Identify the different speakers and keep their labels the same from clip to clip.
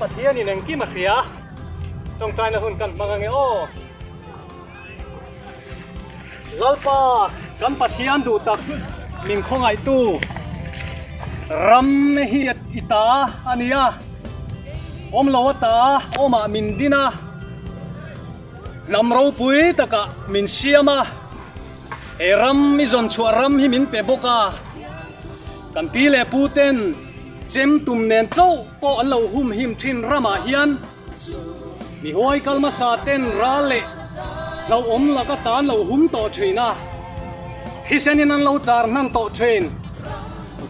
Speaker 1: pathian in engki ma khria tong tai na hun kan mangange o lalpa kan pathian du tak min khongai tu ram hi ita ania om lawata oma min dina namro pui taka min siama e ram mi zon chu ram hi min pe boka kan pi le puten chem tum nen chau po an lo hum him thin rama hian mi hoi kalma sa ten ra le lo om la ka tan lo hum to thina hi senin an lo char nan to train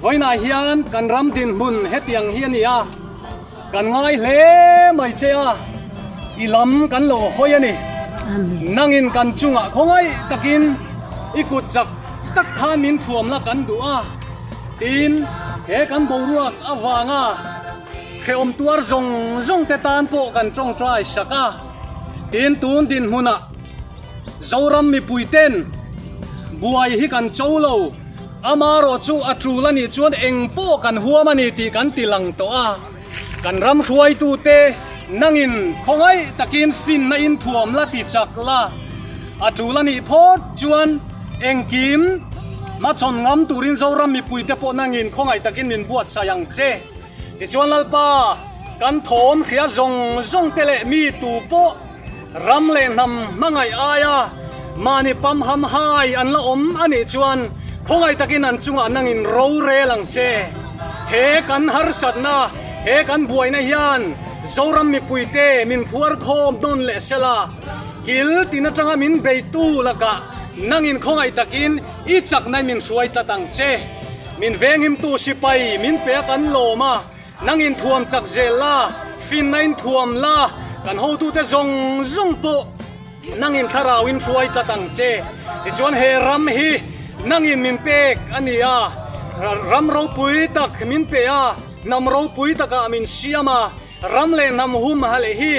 Speaker 1: voina hian kan ram din mun hetiang hian ya kan ngai hle mai chea ilam kan lo hoi ani nangin kan chunga khongai takin ikut chak tak than min thuam la kan du'a tin he kan boruak awanga khe om tuar zong zong te tan po kan chong trai saka tin tun din huna zoram mi puiten buai hi kan cholo amaro chu atrulani chuan eng po kan huamani ti kan tilang to a kan ram hruai tu te nangin khongai takin fin na in thuam la ti chak la atrulani phot chuan engkim ma chon ngam turin zoram mi puite po nangin khongai takin min buat sayang che ti chuan lalpa kan thom khia zong zong tele mi tu po ram le nam mangai aya mani pam ham hai an la om ani chuan khongai takin an chunga nangin ro re lang che he kan har sat na he kan buai na hian zoram mi puite min phuar khom don le sela kil tina tanga min beitu laka nangin khongai takin i chak nai min suai ta tang che min vengim tu sipai min pe kan loma nangin thuam chak zela fin nain thuam la kan ho tu te zong zong po nangin tharawin suai ta tang che ti chuan he ram hi nangin min pek ania ram ro pui tak min pe a nam ro pui taka min siama ram le nam hum hale hi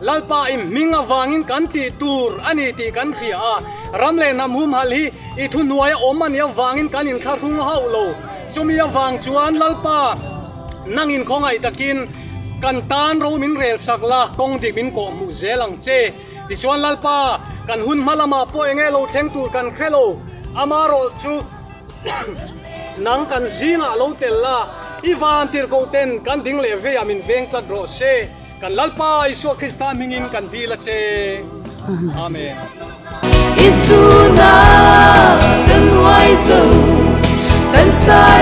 Speaker 1: lalpa im minga wangin kan ti tur ani ti kan khia ram le nam hum hal hi I thu nuai om ania wangin kan in thar hung hau lo chumia wang chuan lalpa nangin khongai takin kan tan ro min rel sakla kong dik min ko mu zelang che ti chuan lalpa kan hun malama po enge lo thleng tur kan khelo amaro chu nang kan zinga lo tel la ivan tir ko ten kan ding le ve amin veng tlat ro se kan lalpa isu Krista mingin kan dila che amen
Speaker 2: Isuna kan wai zo kan star